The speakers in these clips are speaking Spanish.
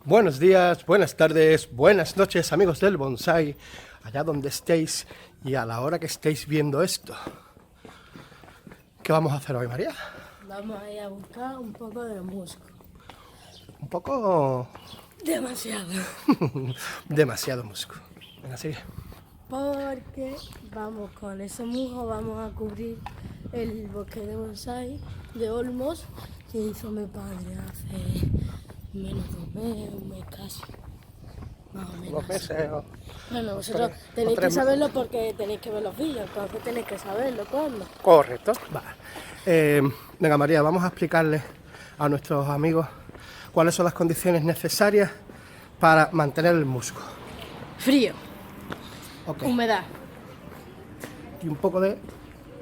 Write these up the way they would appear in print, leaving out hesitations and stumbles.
Buenos días, buenas tardes, buenas noches, amigos del bonsai, allá donde estéis y a la hora que estéis viendo esto. ¿Qué vamos a hacer hoy, María? Vamos a ir a buscar un poco de musgo. Un poco... Demasiado. demasiado musgo. Venga, sigue. Porque vamos con ese musgo, vamos a cubrir el bosque de bonsai de olmos que hizo mi padre hace menos de un mes casi. Más o menos. 2 meses o... Bueno, vosotros tenéis que saberlo porque tenéis que ver los vídeos, entonces tenéis que saberlo, ¿cuándo? Correcto. Vale. Venga, María, vamos a explicarles a nuestros amigos cuáles son las condiciones necesarias para mantener el musgo. Frío, Okay. humedad, Y un poco de...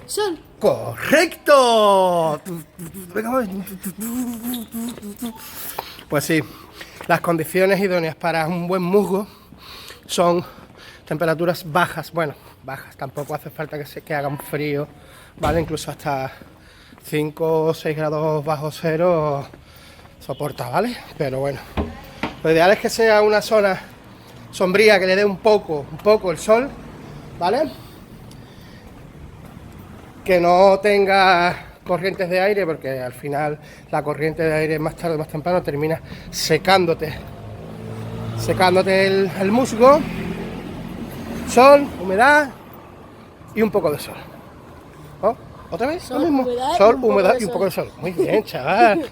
sol. ¡Correcto! Venga, vamos. Pues sí, las condiciones idóneas para un buen musgo son temperaturas bajas. Bueno, bajas, tampoco hace falta que haga un frío, ¿vale? Incluso hasta 5 o 6 grados bajo cero soporta, ¿vale? Pero bueno, lo ideal es que sea una zona sombría, que le dé un poco el sol, ¿vale? Que no tenga corrientes de aire, porque al final la corriente de aire más tarde o más temprano termina secándote el musgo. Sol, humedad y un poco de sol. ¿Oh? ¿Otra vez? Sol, Lo mismo. humedad y Sol, un poco humedad de y un sol. poco de sol. Muy bien, chaval.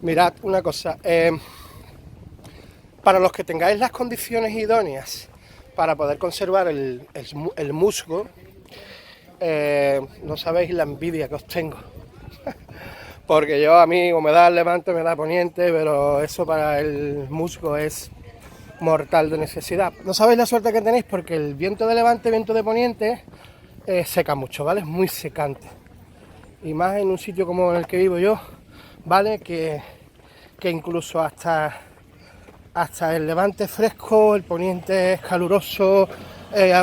Mirad una cosa. Para los que tengáis las condiciones idóneas para poder conservar el musgo, no sabéis la envidia que os tengo. Porque yo, a mí, humedad levante, humedad poniente, pero eso para el musgo es mortal de necesidad. No sabéis la suerte que tenéis porque el viento de levante, viento de poniente, seca mucho, ¿vale? Es muy secante. Y más en un sitio como en el que vivo yo, ¿vale? Que incluso hasta el levante fresco, el poniente es caluroso,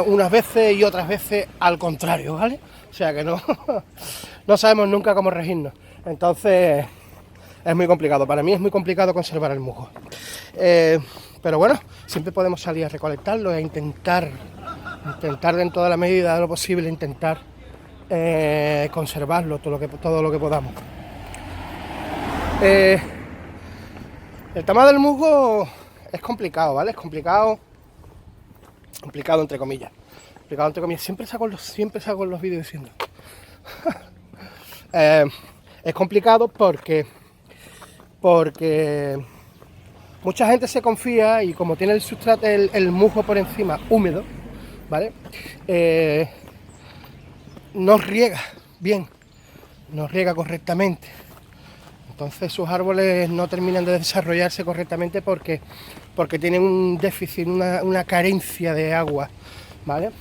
unas veces y otras veces al contrario, ¿vale? O sea que no, no sabemos nunca cómo regirnos. Entonces es muy complicado, para mí es muy complicado conservar el musgo. Pero bueno, siempre podemos salir a recolectarlo e intentar dentro de la medida de lo posible, intentar conservarlo todo lo que podamos. El tema del musgo es complicado, ¿vale? Es complicado entre comillas. Complicado entre comillas. Siempre saco los vídeos diciendo. Es complicado porque mucha gente se confía y como tiene el sustrato, el musgo por encima húmedo, ¿vale? No riega bien, no riega correctamente. Entonces sus árboles no terminan de desarrollarse correctamente porque tienen un déficit, una carencia de agua, ¿vale?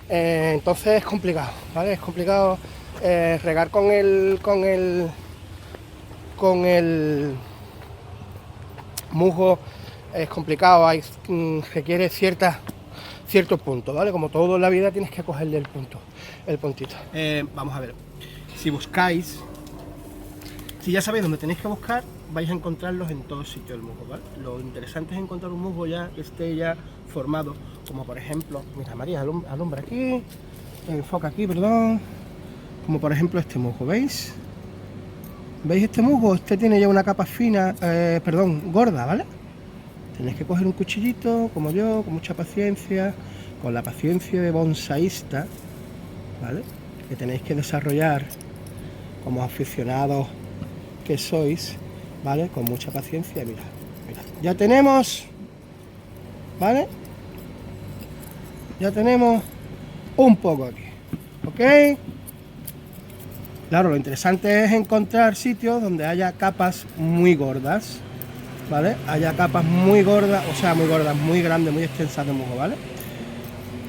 Entonces es complicado, ¿vale? Es complicado regar con el musgo, es complicado, requiere cierto punto, ¿vale? Como todo en la vida tienes que cogerle el puntito. Vamos a ver, si ya sabéis dónde tenéis que buscar, vais a encontrarlos en todo sitio del musgo, ¿vale? Lo interesante es encontrar un musgo que esté ya formado, como por ejemplo, mira María, alumbra aquí, enfoca aquí, perdón, como por ejemplo este musgo, ¿veis? ¿Veis este musgo? Este tiene ya una capa fina, gorda, ¿vale? Tenéis que coger un cuchillito, como yo, con mucha paciencia, con la paciencia de bonsaísta, ¿vale? Que tenéis que desarrollar como aficionados que sois, ¿vale? Con mucha paciencia, mira, ya tenemos, ¿vale? Ya tenemos un poco aquí, ¿ok? Claro, lo interesante es encontrar sitios donde haya capas muy gordas, ¿vale? Haya capas muy gordas, muy grandes, muy extensas de musgo, ¿vale?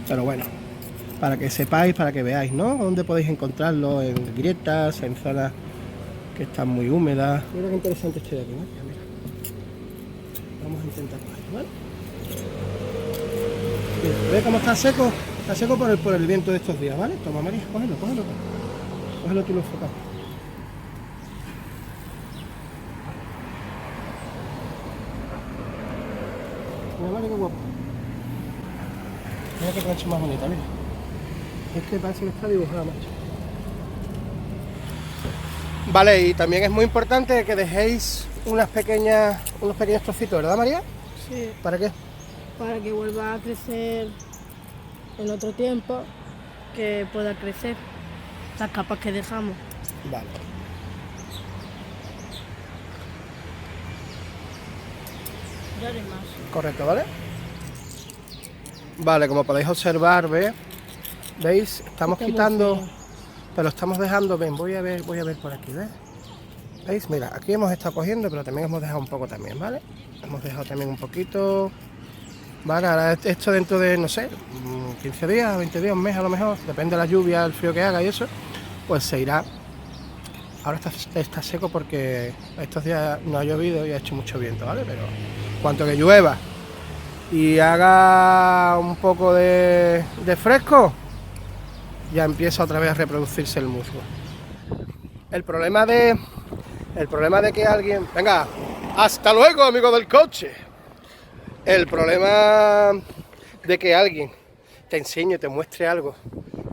Pero bueno, para que sepáis, para que veáis, ¿no? Dónde podéis encontrarlo, en grietas, en zonas que están muy húmedas. Mira qué interesante estoy aquí, ¿no? Mira. Vamos a intentar cogerlo, ¿vale? Mira, ¿ves cómo está seco? Está seco por el viento de estos días, ¿vale? Toma, María, cógelo. Cógelo tú, lo enfocado. Mira, vale, qué guapo. Mira qué plancha más bonita, mira. Es que parece que está dibujada, macho. Vale, y también es muy importante que dejéis unos pequeños trocitos, ¿verdad, María? Sí. ¿Para qué? Para que vuelva a crecer en otro tiempo, que pueda crecer las capas que dejamos. Vale. Ya haré más. Correcto, ¿vale? Vale, como podéis observar, ¿veis? Estamos Está muy quitando, feo. pero estamos dejando, ven, voy a ver por aquí, ¿ves? ¿Veis? Mira, aquí hemos estado cogiendo, pero también hemos dejado un poco también, ¿vale? Hemos dejado también un poquito. Vale, ahora esto dentro de, no sé, 15 días, 20 días, un mes a lo mejor, depende de la lluvia, el frío que haga y eso, pues se irá. Ahora está seco porque estos días no ha llovido y ha hecho mucho viento, ¿vale? Pero cuanto que llueva y haga un poco de fresco, ya empieza otra vez a reproducirse el musgo. El problema de que alguien... Venga, hasta luego, amigo del coche. El problema de que alguien te enseñe, te muestre algo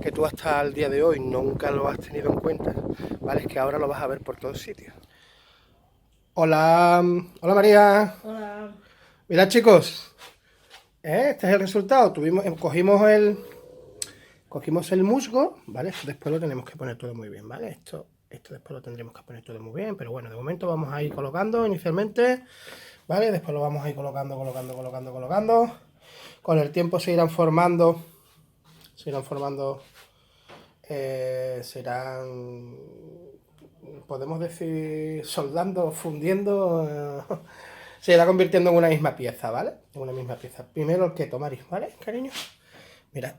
que tú hasta el día de hoy nunca lo has tenido en cuenta, ¿vale? Es que ahora lo vas a ver por todos sitios. Hola, hola María. Hola. Mirad, chicos, este es el resultado. Cogimos el musgo, ¿vale? Después lo tenemos que poner todo muy bien, ¿vale? Esto después lo tendremos que poner todo muy bien, pero bueno, de momento vamos a ir colocando inicialmente, ¿vale? Después lo vamos a ir colocando. Con el tiempo se irán formando, serán, podemos decir, soldando, fundiendo, se irá convirtiendo en una misma pieza, ¿vale? En una misma pieza. Primero el keto, Mari, ¿vale, cariño? Mira,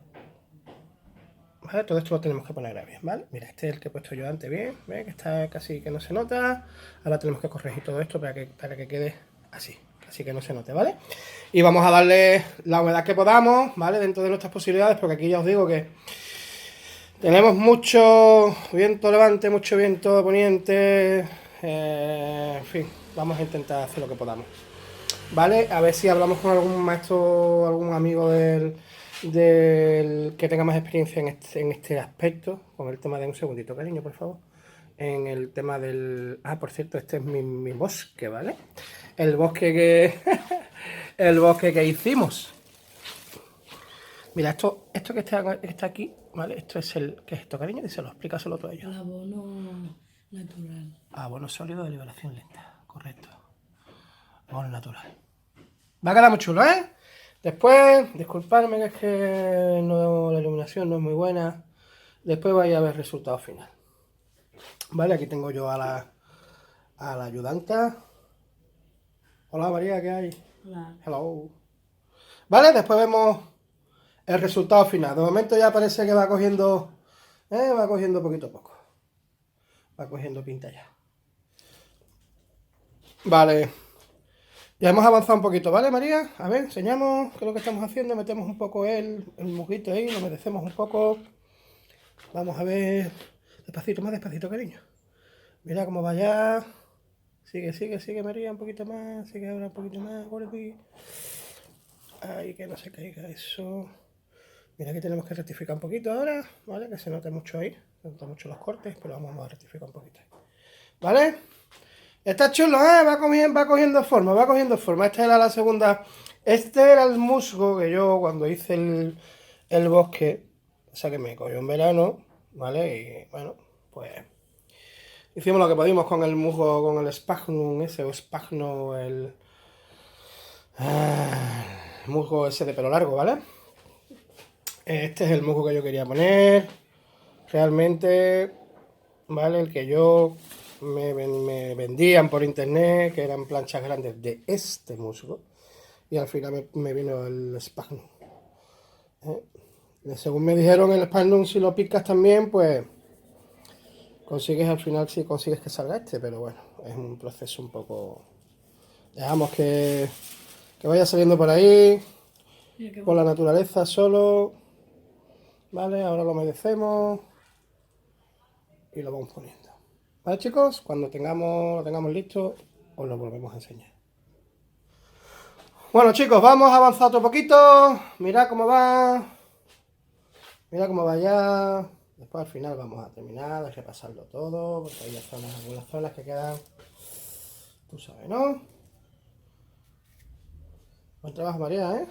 ¿vale? Todo esto lo tenemos que poner bien, ¿vale? Mira, este es el que he puesto yo antes, bien, ¿ves? Que está casi que no se nota. Ahora tenemos que corregir todo esto para que quede así, así que no se note, ¿vale? Y vamos a darle la humedad que podamos, ¿vale? Dentro de nuestras posibilidades, porque aquí ya os digo que tenemos mucho viento levante, mucho viento poniente, en fin, vamos a intentar hacer lo que podamos. ¿Vale? A ver si hablamos con algún maestro, algún amigo del que tenga más experiencia en este aspecto, con el tema de un segundito, cariño, por favor. En el tema del... Ah, por cierto, este es mi bosque, ¿vale? El bosque que... el bosque que hicimos. Mira, esto que está aquí, ¿vale? Esto es el... ¿Qué es esto, cariño? Díselo, explícaselo todo ello. El abono natural. Abono sólido de liberación lenta, correcto. Abono natural. Va a quedar muy chulo, ¿eh? Después, disculpadme que es que la iluminación no es muy buena. Después vais a ver el resultado final. Vale, aquí tengo yo a la ayudanta. Hola María, ¿qué hay? Hola. Hello. Vale, después vemos el resultado final. De momento ya parece que va cogiendo poquito a poco. Va cogiendo pinta ya. Vale. Ya hemos avanzado un poquito, ¿vale, María? A ver, enseñamos qué es lo que estamos haciendo. Metemos un poco el musguito ahí, lo humedecemos un poco. Vamos a ver. Despacito, más despacito, cariño. Mira cómo va ya. Sigue, María, un poquito más. Sigue ahora un poquito más, Gordy. Ay, que no se caiga eso. Mira que tenemos que rectificar un poquito ahora, ¿vale? Que se note mucho ahí. Se notan mucho los cortes, pero vamos a rectificar un poquito ahí. ¿Vale? Está chulo, ¿eh? Va cogiendo forma. Esta era la segunda. Este era el musgo que yo cuando hice el bosque, o sea que me cogió en verano, ¿vale? Y bueno, pues hicimos lo que pudimos con el musgo, con el sphagnum ese, o spagno, el musgo ese de pelo largo, ¿vale? Este es el musgo que yo quería poner. Realmente, ¿vale? El que yo me vendían por internet, que eran planchas grandes de este musgo. Y al final me vino el sphagnum. Según me dijeron, el sphagnum, si lo picas también, pues consigues al final, si consigues que salga este. Pero bueno, es un proceso un poco... Dejamos que vaya saliendo por ahí, por la naturaleza solo. Vale, ahora lo humedecemos y lo vamos poniendo. Vale, chicos, cuando lo tengamos listo, os lo volvemos a enseñar. Bueno chicos, vamos a avanzar otro poquito. Mirad cómo va. Mira cómo va ya. Después al final vamos a terminar de repasarlo todo, porque hay algunas zonas que quedan, tú sabes, ¿no? Buen trabajo, María, ¿eh?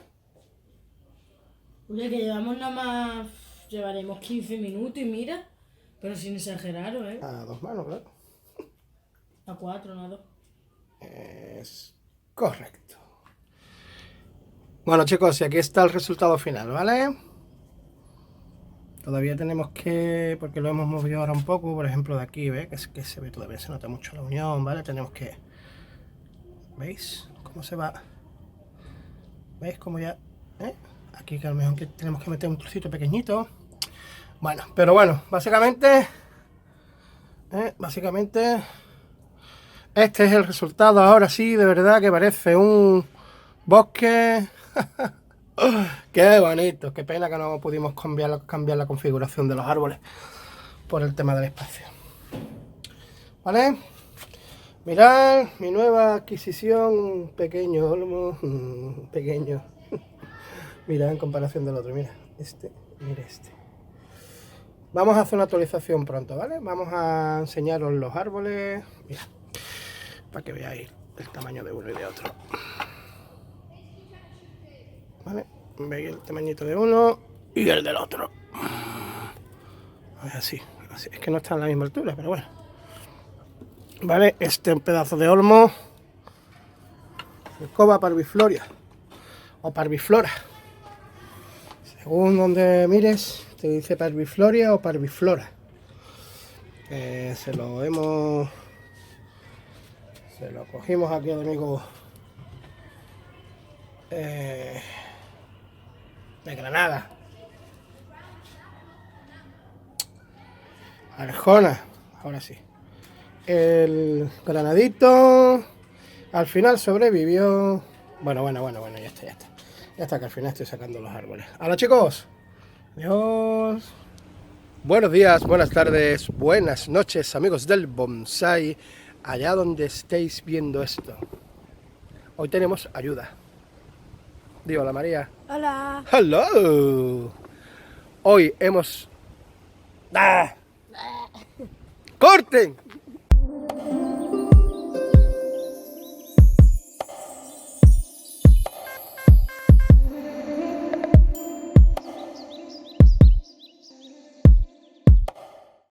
Oye, que llevamos nada más, llevaremos 15 minutos y mira, pero sin exageraros, ¿eh? A 2 manos, claro. A 4, no a 2. Es correcto. Bueno chicos, y aquí está el resultado final, ¿vale? Todavía tenemos que, porque lo hemos movido ahora un poco, por ejemplo de aquí, ¿ves? Que se ve todavía, se nota mucho la unión, ¿vale? Tenemos que, ¿veis? ¿Cómo se va? ¿Veis cómo ya? Aquí que a lo mejor que tenemos que meter un trocito pequeñito. Bueno, pero bueno, básicamente este es el resultado. Ahora sí, de verdad que parece un bosque. Qué bonito, qué pena que no pudimos cambiar la configuración de los árboles por el tema del espacio. ¿Vale? Mirad mi nueva adquisición, un pequeño olmo, pequeño. Mira, en comparación del otro, mira este. Vamos a hacer una actualización pronto, ¿vale? Vamos a enseñaros los árboles, mira, para que veáis el tamaño de uno y de otro. ¿Vale? Veis el tamañito de uno y el del otro. Así, es que no están a la misma altura, pero bueno. ¿Vale? Este es un pedazo de olmo. Escoba parvifloria o parviflora. Según donde mires, te dice parvifloria o parviflora. Se lo cogimos aquí al amigo de Granada. Arjona, ahora sí. El granadito al final sobrevivió. Bueno, ya está. Ya está, que al final estoy sacando los árboles. ¡Hola chicos! Adiós. Buenos días, buenas tardes, buenas noches, amigos del bonsai, allá donde estéis viendo esto. Hoy tenemos ayuda. Digo, hola María. Hola. ¡Hello! Hoy hemos... ¡Ah! ¡Corten!